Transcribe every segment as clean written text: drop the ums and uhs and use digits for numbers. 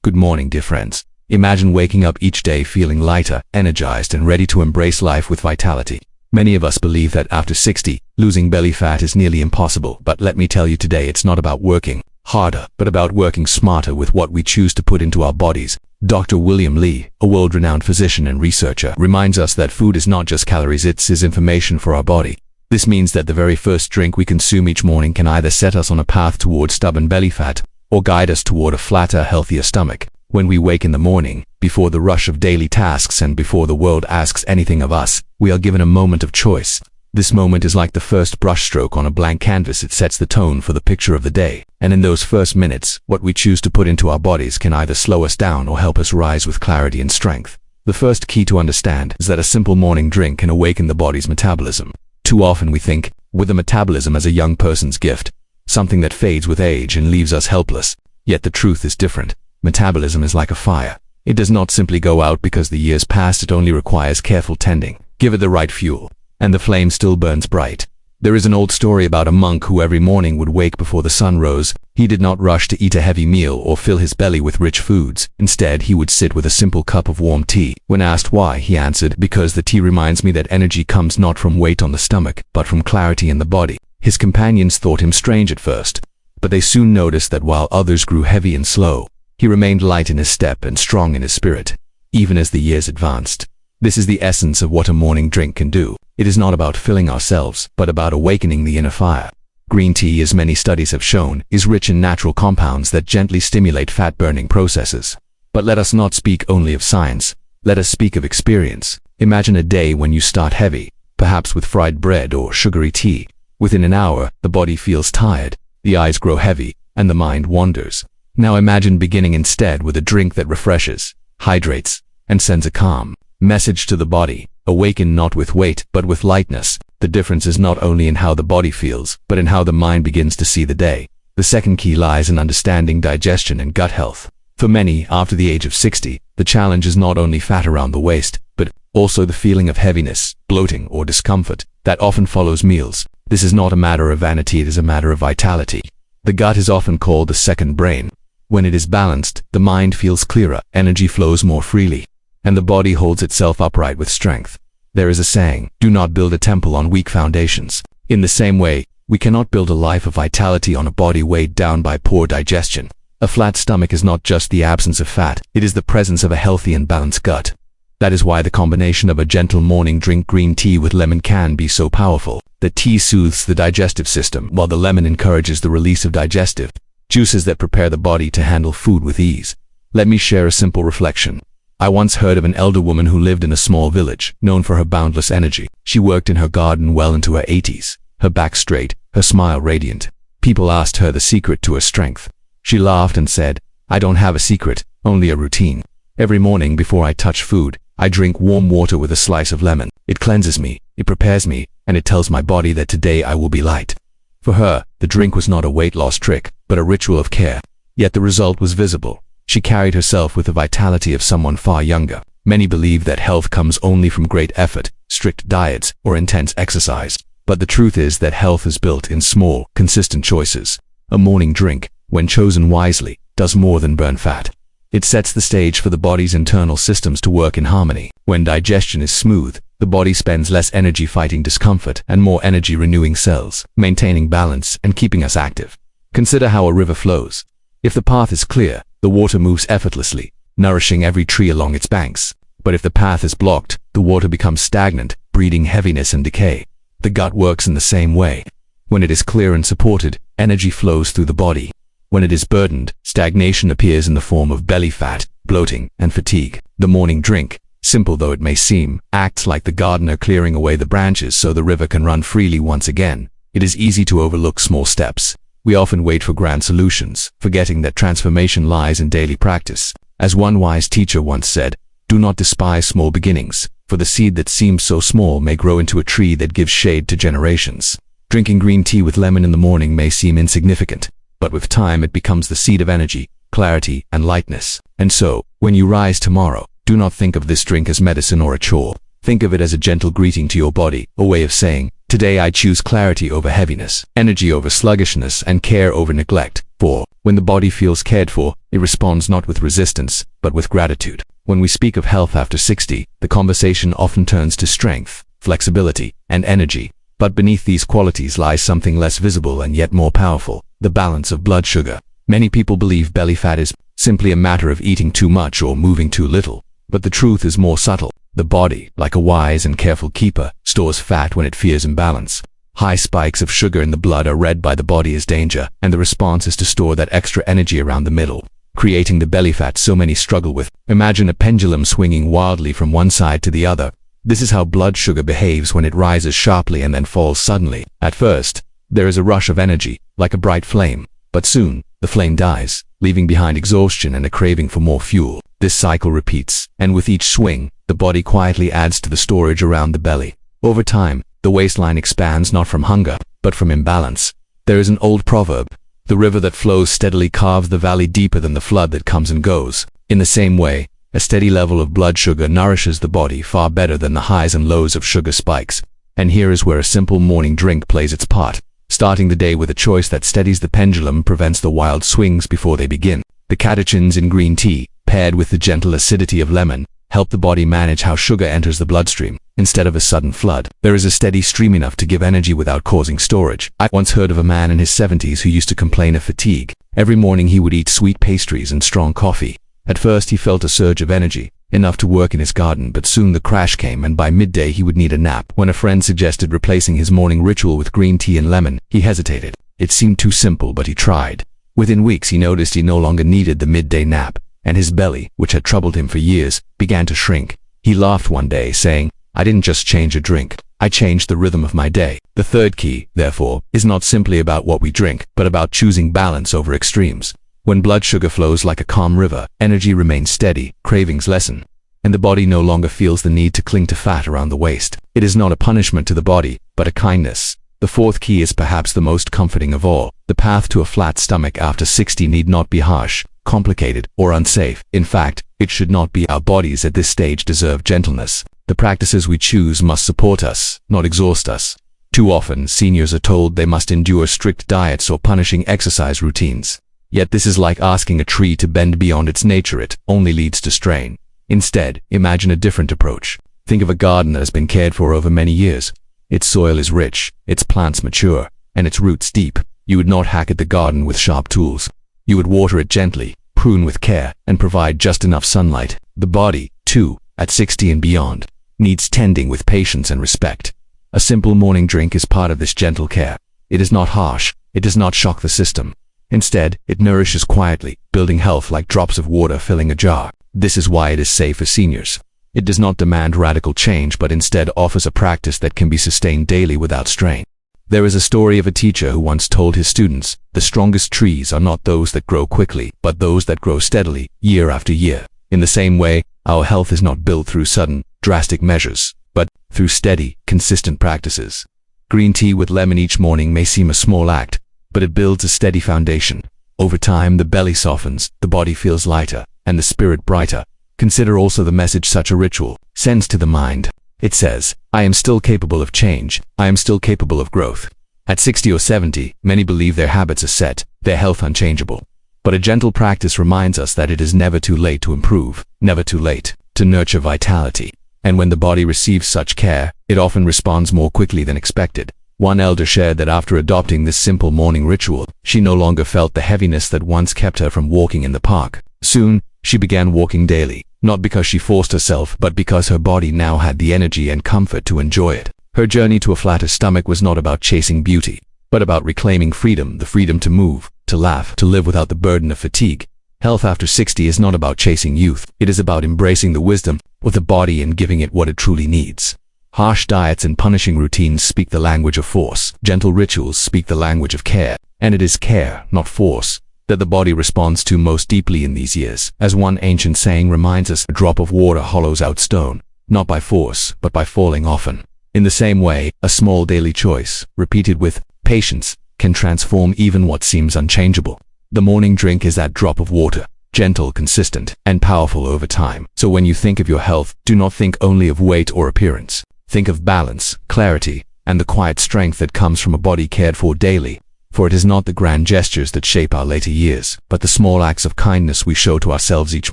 Good morning, dear friends. Imagine waking up each day feeling lighter, energized, and ready to embrace life with vitality. Many of us believe that after 60, losing belly fat is nearly impossible, but let me tell you today it's not about working harder, but about working smarter with what we choose to put into our bodies. Dr. William Li, a world-renowned physician and researcher, reminds us that food is not just calories, it is information for our body. This means that the very first drink we consume each morning can either set us on a path toward stubborn belly fat or guide us toward a flatter, healthier stomach. When we wake in the morning, before the rush of daily tasks and before the world asks anything of us, we are given a moment of choice. This moment is like the first brushstroke on a blank canvas. It sets the tone for the picture of the day. And in those first minutes, what we choose to put into our bodies can either slow us down or help us rise with clarity and strength. The first key to understand is that a simple morning drink can awaken the body's metabolism. Too often we think with the metabolism as a young person's gift, something that fades with age and leaves us helpless. Yet the truth is different. Metabolism is like a fire. It does not simply go out because the years pass. It only requires careful tending. Give it the right fuel, and the flame still burns bright. There is an old story about a monk who every morning would wake before the sun rose. He did not rush to eat a heavy meal or fill his belly with rich foods. Instead, he would sit with a simple cup of warm tea. When asked why, he answered, "Because the tea reminds me that energy comes not from weight on the stomach, but from clarity in the body." His companions thought him strange at first, but they soon noticed that while others grew heavy and slow, he remained light in his step and strong in his spirit, even as the years advanced. This is the essence of what a morning drink can do. It is not about filling ourselves, but about awakening the inner fire. Green tea, as many studies have shown, is rich in natural compounds that gently stimulate fat-burning processes. But let us not speak only of science. Let us speak of experience. Imagine a day when you start heavy, perhaps with fried bread or sugary tea. Within an hour, the body feels tired, the eyes grow heavy, and the mind wanders. Now imagine beginning instead with a drink that refreshes, hydrates, and sends a calm message to the body. Awaken not with weight, but with lightness. The difference is not only in how the body feels, but in how the mind begins to see the day. The second key lies in understanding digestion and gut health. For many, after the age of 60, the challenge is not only fat around the waist, but also the feeling of heaviness, bloating, or discomfort that often follows meals. This is not a matter of vanity, it is a matter of vitality. The gut is often called the second brain. When it is balanced, the mind feels clearer, energy flows more freely, and the body holds itself upright with strength. There is a saying, "Do not build a temple on weak foundations." In the same way, we cannot build a life of vitality on a body weighed down by poor digestion. A flat stomach is not just the absence of fat, it is the presence of a healthy and balanced gut. That is why the combination of a gentle morning drink, green tea with lemon, can be so powerful. The tea soothes the digestive system, while the lemon encourages the release of digestive juices that prepare the body to handle food with ease. Let me share a simple reflection. I once heard of an elder woman who lived in a small village, known for her boundless energy. She worked in her garden well into her 80s, her back straight, her smile radiant. People asked her the secret to her strength. She laughed and said, "I don't have a secret, only a routine. Every morning before I touch food, I drink warm water with a slice of lemon. It cleanses me, it prepares me, and it tells my body that today I will be light." For her, the drink was not a weight loss trick, but a ritual of care. Yet the result was visible. She carried herself with the vitality of someone far younger. Many believe that health comes only from great effort, strict diets, or intense exercise. But the truth is that health is built in small, consistent choices. A morning drink, when chosen wisely, does more than burn fat. It sets the stage for the body's internal systems to work in harmony. When digestion is smooth, the body spends less energy fighting discomfort and more energy renewing cells, maintaining balance and keeping us active. Consider how a river flows. If the path is clear, the water moves effortlessly, nourishing every tree along its banks. But if the path is blocked, the water becomes stagnant, breeding heaviness and decay. The gut works in the same way. When it is clear and supported, energy flows through the body. When it is burdened, stagnation appears in the form of belly fat, bloating, and fatigue. The morning drink, simple though it may seem, acts like the gardener clearing away the branches so the river can run freely once again. It is easy to overlook small steps. We often wait for grand solutions, forgetting that transformation lies in daily practice. As one wise teacher once said, "Do not despise small beginnings, for the seed that seems so small may grow into a tree that gives shade to generations." Drinking green tea with lemon in the morning may seem insignificant, but with time it becomes the seed of energy, clarity, and lightness. And so, when you rise tomorrow, do not think of this drink as medicine or a chore. Think of it as a gentle greeting to your body, a way of saying, "Today I choose clarity over heaviness, energy over sluggishness, and care over neglect." For, when the body feels cared for, It responds not with resistance, but with gratitude. When we speak of health after 60, the conversation often turns to strength, flexibility, and energy. But beneath these qualities lies something less visible and yet more powerful: the balance of blood sugar. Many people believe belly fat is simply a matter of eating too much or moving too little. But the truth is more subtle. The body, like a wise and careful keeper, stores fat when it fears imbalance. High spikes of sugar in the blood are read by the body as danger, and the response is to store that extra energy around the middle, creating the belly fat so many struggle with. Imagine a pendulum swinging wildly from one side to the other. This is how blood sugar behaves when it rises sharply and then falls suddenly. At first, there is a rush of energy, like a bright flame, but soon, the flame dies, leaving behind exhaustion and a craving for more fuel. This cycle repeats, and with each swing, the body quietly adds to the storage around the belly. Over time, the waistline expands not from hunger, but from imbalance. There is an old proverb: the river that flows steadily carves the valley deeper than the flood that comes and goes. In the same way, a steady level of blood sugar nourishes the body far better than the highs and lows of sugar spikes. And here is where a simple morning drink plays its part. Starting the day with a choice that steadies the pendulum prevents the wild swings before they begin. The catechins in green tea, paired with the gentle acidity of lemon, help the body manage how sugar enters the bloodstream. Instead of a sudden flood, there is a steady stream enough to give energy without causing storage. I once heard of a man in his 70s who used to complain of fatigue. Every morning he would eat sweet pastries and strong coffee. At first he felt a surge of energy, enough to work in his garden, but soon the crash came and by midday he would need a nap. When a friend suggested replacing his morning ritual with green tea and lemon, he hesitated. It seemed too simple, but he tried. Within weeks he noticed he no longer needed the midday nap, and his belly, which had troubled him for years, began to shrink. He laughed one day, saying, "I didn't just change a drink, I changed the rhythm of my day." The third key, therefore, is not simply about what we drink, but about choosing balance over extremes. When blood sugar flows like a calm river, energy remains steady, cravings lessen, and the body no longer feels the need to cling to fat around the waist. It is not a punishment to the body, but a kindness. The fourth key is perhaps the most comforting of all. The path to a flat stomach after 60 need not be harsh, complicated, or unsafe. In fact, it should not be. Our bodies at this stage deserve gentleness. The practices we choose must support us, not exhaust us. Too often, seniors are told they must endure strict diets or punishing exercise routines. Yet this is like asking a tree to bend beyond its nature. It only leads to strain. Instead, imagine a different approach. Think of a garden that has been cared for over many years. Its soil is rich, its plants mature, and its roots deep. You would not hack at the garden with sharp tools. You would water it gently, prune with care, and provide just enough sunlight. The body, too, at 60 and beyond, needs tending with patience and respect. A simple morning drink is part of this gentle care. It is not harsh, it does not shock the system. Instead, it nourishes quietly, building health like drops of water filling a jar. This is why it is safe for seniors. It does not demand radical change, but instead offers a practice that can be sustained daily without strain. There is a story of a teacher who once told his students, "The strongest trees are not those that grow quickly, but those that grow steadily, year after year." In the same way, our health is not built through sudden, drastic measures, but through steady, consistent practices. Green tea with lemon each morning may seem a small act, but it builds a steady foundation. Over time, the belly softens, the body feels lighter, and the spirit brighter. Consider also the message such a ritual sends to the mind. It says, "I am still capable of change. I am still capable of growth." At 60 or 70, many believe their habits are set, their health unchangeable. But a gentle practice reminds us that it is never too late to improve, never too late to nurture vitality. And when the body receives such care, it often responds more quickly than expected. One elder shared that after adopting this simple morning ritual, she no longer felt the heaviness that once kept her from walking in the park. Soon, she began walking daily, not because she forced herself, but because her body now had the energy and comfort to enjoy it. Her journey to a flatter stomach was not about chasing beauty, but about reclaiming freedom, the freedom to move, to laugh, to live without the burden of fatigue. Health after 60 is not about chasing youth. It is about embracing the wisdom of the body and giving it what it truly needs. Harsh diets and punishing routines speak the language of force. Gentle rituals speak the language of care. And it is care, not force, that the body responds to most deeply in these years. As one ancient saying reminds us, a drop of water hollows out stone, not by force, but by falling often. In the same way, a small daily choice, repeated with patience, can transform even what seems unchangeable. The morning drink is that drop of water, gentle, consistent, and powerful over time. So when you think of your health, do not think only of weight or appearance. Think of balance, clarity, and the quiet strength that comes from a body cared for daily. For it is not the grand gestures that shape our later years, but the small acts of kindness we show to ourselves each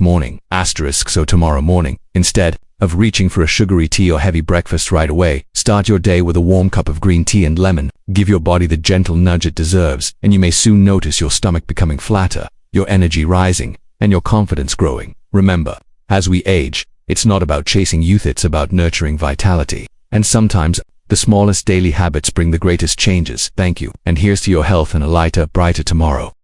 morning. So tomorrow morning, instead of reaching for a sugary tea or heavy breakfast right away, start your day with a warm cup of green tea and lemon. Give your body the gentle nudge it deserves, and you may soon notice your stomach becoming flatter, your energy rising, and your confidence growing. Remember, as we age, it's not about chasing youth, it's about nurturing vitality. And sometimes, the smallest daily habits bring the greatest changes. Thank you, and here's to your health and a lighter, brighter tomorrow.